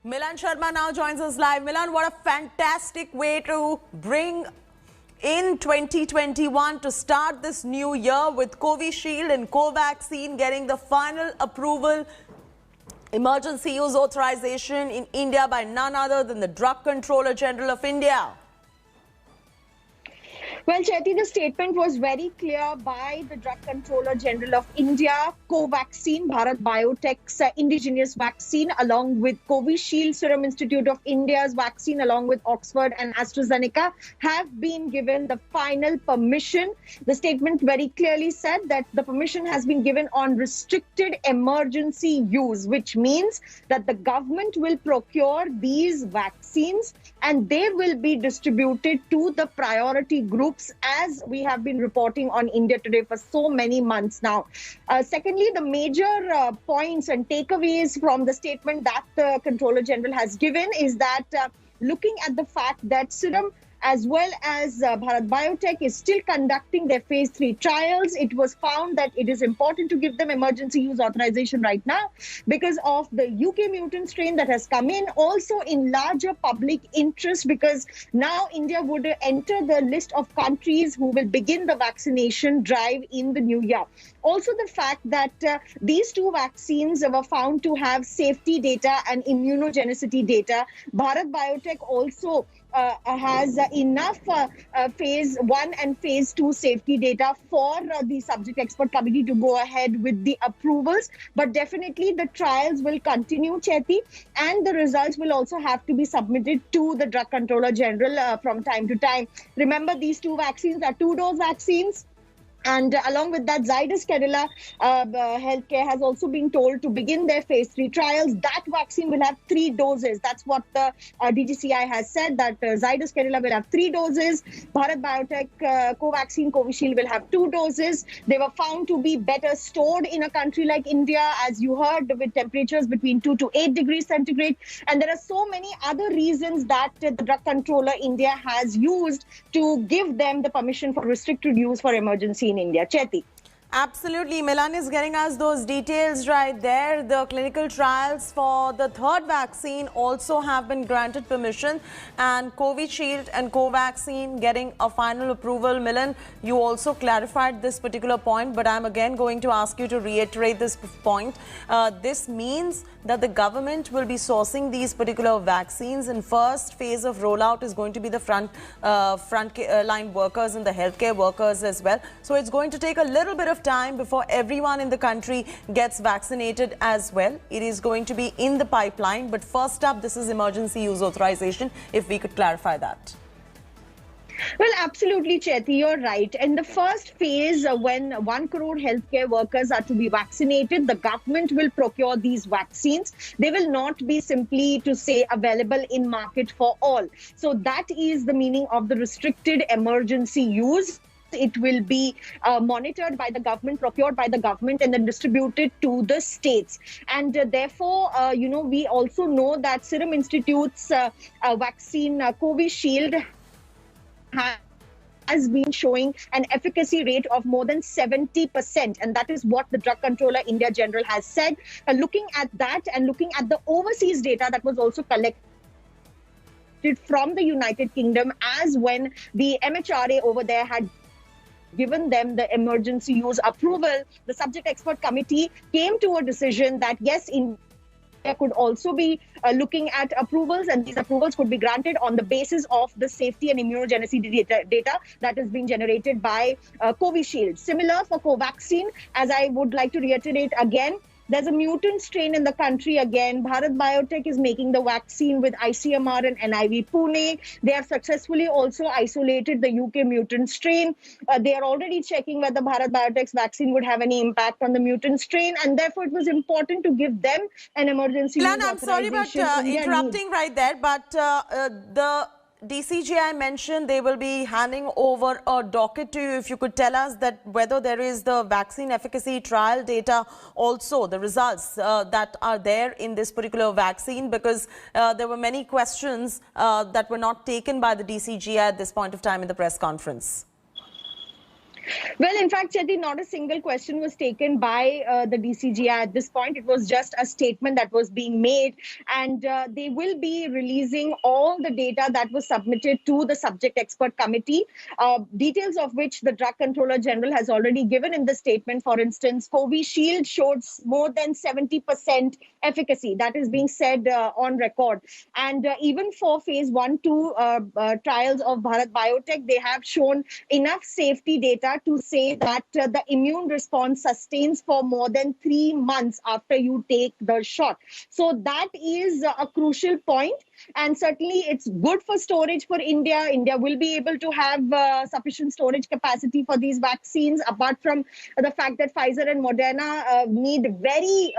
Milan Sharma now joins us live. Milan, what a fantastic way to bring in 2021 to start this new year with Covishield and Covaxin getting the final approval, emergency use authorization in India by none other than the Drug Controller General of India. Well, Chetty, the statement was very clear by the Drug Controller General of India. Covaxin, Bharat Biotech's indigenous vaccine, along with Covishield, Serum Institute of India's vaccine, along with Oxford and AstraZeneca, have been given the final permission. The statement very clearly said that the permission has been given on restricted emergency use, which means that the government will procure these vaccines and they will be distributed to the priority groups, as we have been reporting on India Today for so many months now. Secondly, the major points and takeaways from the statement that the Controller General has given is that looking at the fact that Serum as well as Bharat Biotech is still conducting their phase 3 trials, it was found that it is important to give them emergency use authorization right now because of the UK mutant strain that has come in. Also in larger public interest, because now India would enter the list of countries who will begin the vaccination drive in the new year. Also the fact that these two vaccines were found to have safety data and immunogenicity data. Bharat Biotech also has enough phase 1 and phase 2 safety data for the subject expert committee to go ahead with the approvals. But definitely the trials will continue, Chetty, and the results will also have to be submitted to the Drug Controller General from time to time. Remember, these two vaccines are 2-dose vaccines. And along with that, Zydus Cadila Healthcare has also been told to begin their phase 3 trials. That vaccine will have 3 doses. That's what the DGCI has said, that Zydus Cadila will have 3 doses. Bharat Biotech, Covaxin, Covishield will have 2 doses. They were found to be better stored in a country like India, as you heard, with temperatures between 2 to 8 degrees centigrade. And there are so many other reasons that the Drug Controller India has used to give them the permission for restricted use for emergency in India. Chetty. Absolutely. Milan is getting us those details right there. The clinical trials for the third vaccine also have been granted permission, and Covishield and Covaxin getting a final approval. Milan, you also clarified this particular point, but I'm again going to ask you to reiterate this point. This means that the government will be sourcing these particular vaccines, and first phase of rollout is going to be the front line workers and the healthcare workers as well. So it's going to take a little bit of time before everyone in the country gets vaccinated as well. It is going to be in the pipeline, but first up, this is emergency use authorization, if we could clarify that. Well, absolutely, Chetty, you're right. In the first phase, when 1 crore healthcare workers are to be vaccinated, the government will procure these vaccines. They will not be simply to say available in market for all. So that is the meaning of the restricted emergency use. It will be monitored by the government, procured by the government, and then distributed to the states. And therefore, we also know that Serum Institute's vaccine Covishield has been showing an efficacy rate of more than 70%. And that is what the Drug Controller India General has said. Looking at that and looking at the overseas data that was also collected from the United Kingdom, as when the MHRA over there had given them the emergency use approval, the subject expert committee came to a decision that yes, India could also be looking at approvals, and these approvals could be granted on the basis of the safety and immunogenicity data that is being generated by Covishield. Similar for Covaxin, as I would like to reiterate again, there's a mutant strain in the country again. Bharat Biotech is making the vaccine with ICMR and NIV Pune. They have successfully also isolated the UK mutant strain. They are already checking whether Bharat Biotech's vaccine would have any impact on the mutant strain, and therefore it was important to give them an emergency use authorization. I'm sorry about interrupting right there, but the DCGI mentioned they will be handing over a docket to you. If you could tell us that whether there is the vaccine efficacy trial data, also the results that are there in this particular vaccine, because there were many questions that were not taken by the DCGI at this point of time in the press conference. Well, in fact, Chetty, not a single question was taken by the DCGI at this point. It was just a statement that was being made, and they will be releasing all the data that was submitted to the subject expert committee, details of which the Drug Controller General has already given in the statement. For instance, Covishield showed more than 70% efficacy. That is being said on record. And even for phase 1-2 trials of Bharat Biotech, they have shown enough safety data to say that the immune response sustains for more than 3 months after you take the shot. So that is a crucial point. And certainly it's good for storage for India. India will be able to have sufficient storage capacity for these vaccines, apart from the fact that Pfizer and Moderna need very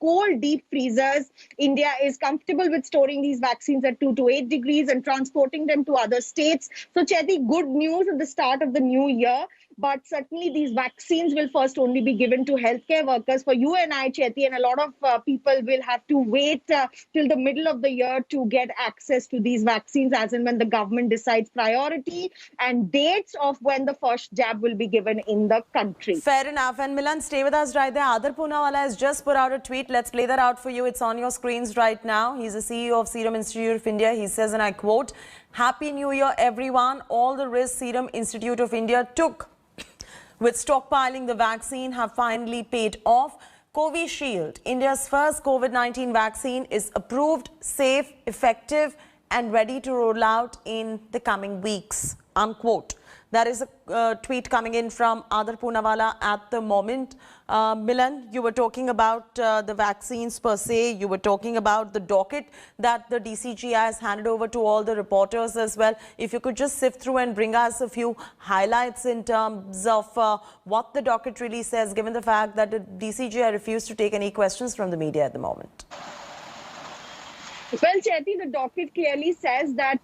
cold deep freezers. India is comfortable with storing these vaccines at 2 to 8 degrees and transporting them to other states. So, Chetty, good news at the start of the new year. But certainly these vaccines will first only be given to healthcare workers. For you and I, Chetty, and a lot of people will have to wait till the middle of the year to get access to these vaccines, as and when the government decides priority and dates of when the first jab will be given in the country. Fair enough. And Milan, stay with us right there. Adar Poonawala has just put out a tweet. Let's play that out for you. It's on your screens right now. He's the CEO of Serum Institute of India. He says, and I quote, "Happy New Year, everyone. All the risks Serum Institute of India took with stockpiling the vaccine have finally paid off. Covishield, India's first COVID-19 vaccine, is approved, safe, effective and ready to roll out in the coming weeks." Unquote. That is a tweet coming in from Adar Poonawala at the moment. Milan, you were talking about the vaccines per se. You were talking about the docket that the DCGI has handed over to all the reporters as well. If you could just sift through and bring us a few highlights in terms of what the docket really says, given the fact that the DCGI refused to take any questions from the media at the moment. Well, Chetty, the docket clearly says that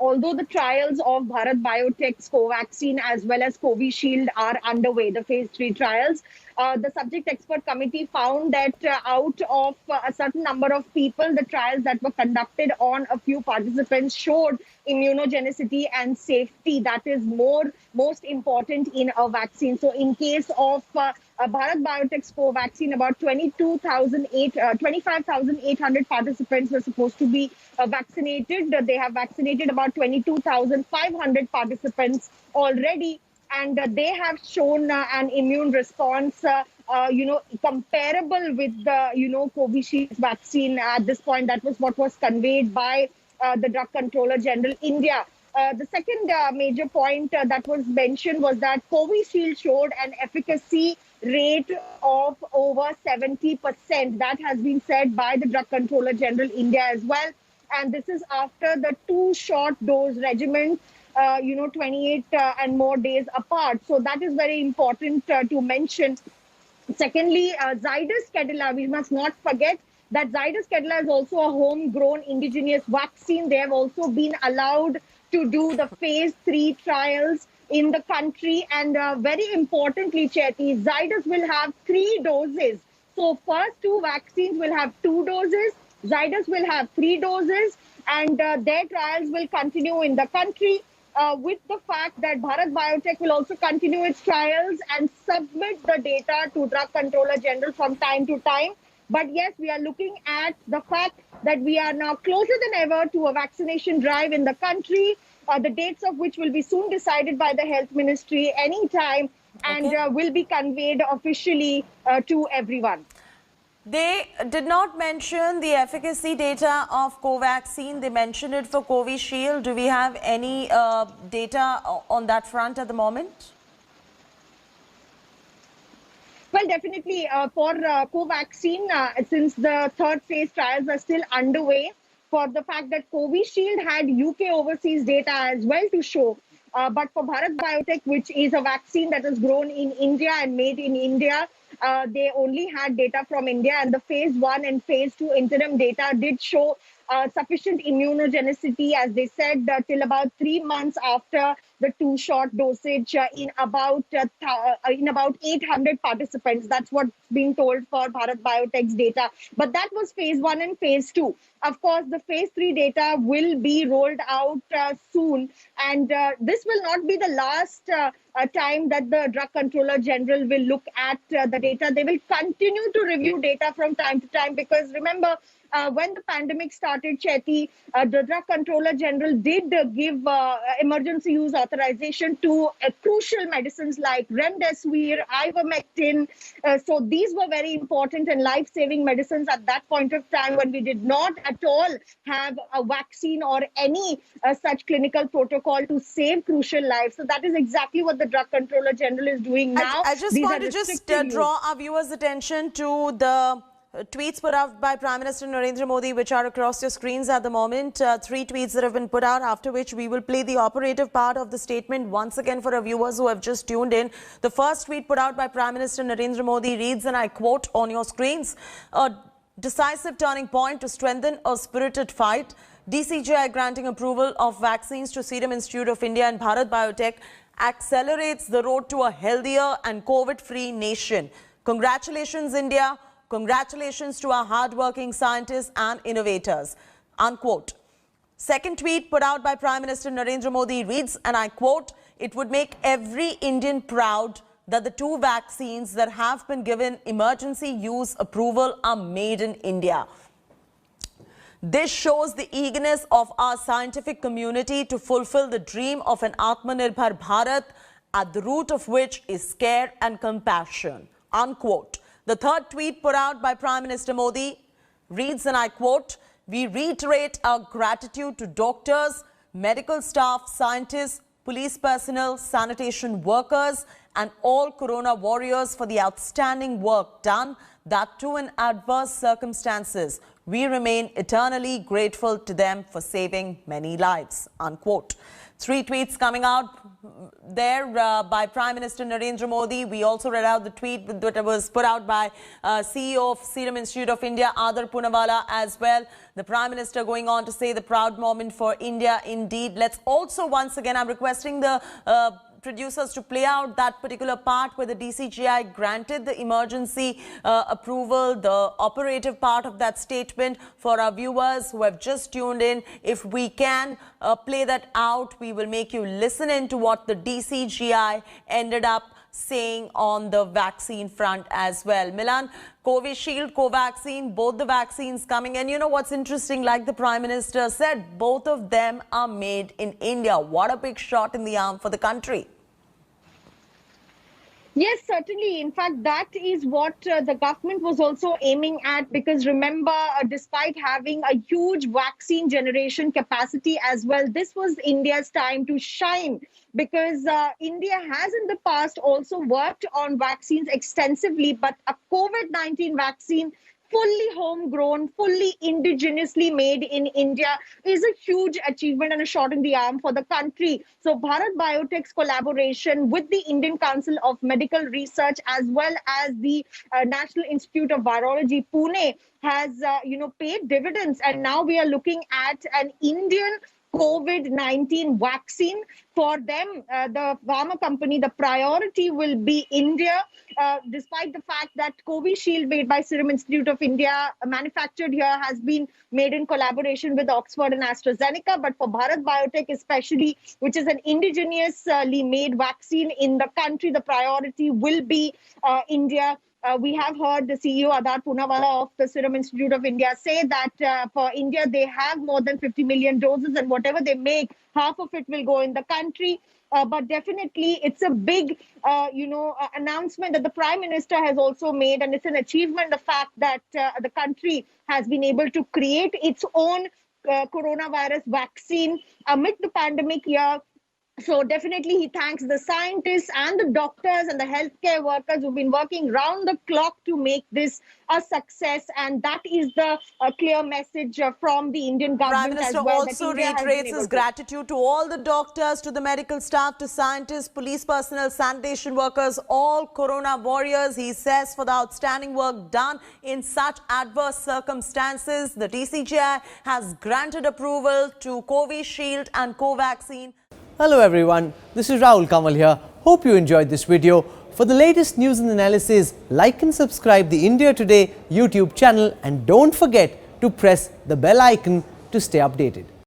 although the trials of Bharat Biotech's Covaxin as well as Covishield are underway, the phase 3 trials, the subject expert committee found that out of a certain number of people, the trials that were conducted on a few participants showed immunogenicity and safety. That is most important in a vaccine. So in case of Bharat Biotech's Covaxin, about 25,800 participants were supposed to be vaccinated. They have vaccinated about 22,500 participants already, and they have shown an immune response, comparable with the, Covishield vaccine at this point. That was what was conveyed by the Drug Controller General India. The second major point that was mentioned was that Covishield showed an efficacy rate of over 70%. That has been said by the Drug Controller General India as well. And this is after the 2 short dose regimen, 28 and more days apart. So that is very important to mention. Secondly, Zydus Cadila, we must not forget that Zydus Cadila is also a homegrown indigenous vaccine. They have also been allowed to do the phase 3 trials in the country. And very importantly, Chetty, Zydus will have 3 doses. So first 2 vaccines will have 2 doses. Zydus will have 3 doses, and their trials will continue in the country. With the fact that Bharat Biotech will also continue its trials and submit the data to Drug Controller General from time to time. But yes, we are looking at the fact that we are now closer than ever to a vaccination drive in the country, the dates of which will be soon decided by the Health Ministry anytime, and will be conveyed officially to everyone. They did not mention the efficacy data of Covaxin. They mentioned it for Covishield. Do we have any data on that front at the moment? Well, definitely for Covaxin, since the 3rd phase trials are still underway, for the fact that Covishield had UK overseas data as well to show. But for Bharat Biotech, which is a vaccine that is grown in India and made in India, they only had data from India, and the phase 1 and phase 2 interim data did show sufficient immunogenicity, as they said, till about 3 months after the two-shot dosage in about 800 participants. That's what's being told for Bharat Biotech's data. But that was phase 1 and phase 2. Of course, the phase 3 data will be rolled out soon. And this will not be the last time that the Drug Controller General will look at the data. They will continue to review data from time to time, because remember, when the pandemic started, Chetty, the Drug Controller General did give emergency use authorization to crucial medicines like remdesivir, ivermectin. So these were very important and life-saving medicines at that point of time, when we did not at all have a vaccine or any such clinical protocol to save crucial lives. So that is exactly what the Drug Controller General is doing now. I just want to draw our viewers' attention to the tweets put out by Prime Minister Narendra Modi, which are across your screens at the moment. 3 tweets that have been put out, after which we will play the operative part of the statement once again for our viewers who have just tuned in. The first tweet put out by Prime Minister Narendra Modi reads, and I quote on your screens, "A decisive turning point to strengthen a spirited fight. DCGI granting approval of vaccines to Serum Institute of India and Bharat Biotech accelerates the road to a healthier and COVID-free nation. Congratulations, India. Congratulations to our hard-working scientists and innovators." Unquote. Second tweet put out by Prime Minister Narendra Modi reads, and I quote, "It would make every Indian proud that the 2 vaccines that have been given emergency use approval are made in India. This shows the eagerness of our scientific community to fulfill the dream of an Atmanirbhar Bharat, at the root of which is care and compassion." Unquote. The third tweet put out by Prime Minister Modi reads, and I quote, "We reiterate our gratitude to doctors, medical staff, scientists, police personnel, sanitation workers, and all corona warriors for the outstanding work done, that too in adverse circumstances. We remain eternally grateful to them for saving many lives." Unquote. 3 tweets coming out there by Prime Minister Narendra Modi. We also read out the tweet that was put out by CEO of Serum Institute of India, Adar Poonawalla, as well. The Prime Minister going on to say the proud moment for India indeed. Let's also once again, I'm requesting the producers to play out that particular part where the DCGI granted the emergency approval, the operative part of that statement for our viewers who have just tuned in. If we can play that out, we will make you listen in to what the DCGI ended up saying on the vaccine front as well. Milan, Covishield, Covaxin, both the vaccines coming. And you know what's interesting, like the Prime Minister said, both of them are made in India. What a big shot in the arm for the country. Yes, certainly. In fact, that is what the government was also aiming at, because remember, despite having a huge vaccine generation capacity as well, this was India's time to shine, because India has in the past also worked on vaccines extensively, but a COVID-19 vaccine fully homegrown, fully indigenously made in India is a huge achievement and a shot in the arm for the country. So Bharat Biotech's collaboration with the Indian Council of Medical Research as well as the National Institute of Virology, Pune, has paid dividends. And now we are looking at an Indian COVID-19 vaccine. For them, the pharma company, the priority will be India, despite the fact that Covishield, made by Serum Institute of India, manufactured here, has been made in collaboration with Oxford and AstraZeneca. But for Bharat Biotech especially, which is an indigenously made vaccine in the country, the priority will be India. We have heard the CEO Adar Poonawalla of the Serum Institute of India say that for India, they have more than 50 million doses, and whatever they make, half of it will go in the country. But definitely, it's a big, announcement that the Prime Minister has also made, and it's an achievement, the fact that the country has been able to create its own coronavirus vaccine amid the pandemic year. So definitely he thanks the scientists and the doctors and the healthcare workers who've been working round the clock to make this a success. And that is the clear message from the Indian Prime government as Minister well. also that India has been reiterates able his to. gratitude to all the doctors, to the medical staff, to scientists, police personnel, sanitation workers, all corona warriors, he says, for the outstanding work done in such adverse circumstances. The DCGI has granted approval to Covishield and Covaxin. Hello everyone, this is Rahul Kamal here. Hope you enjoyed this video. For the latest news and analysis, like and subscribe the India Today YouTube channel and don't forget to press the bell icon to stay updated.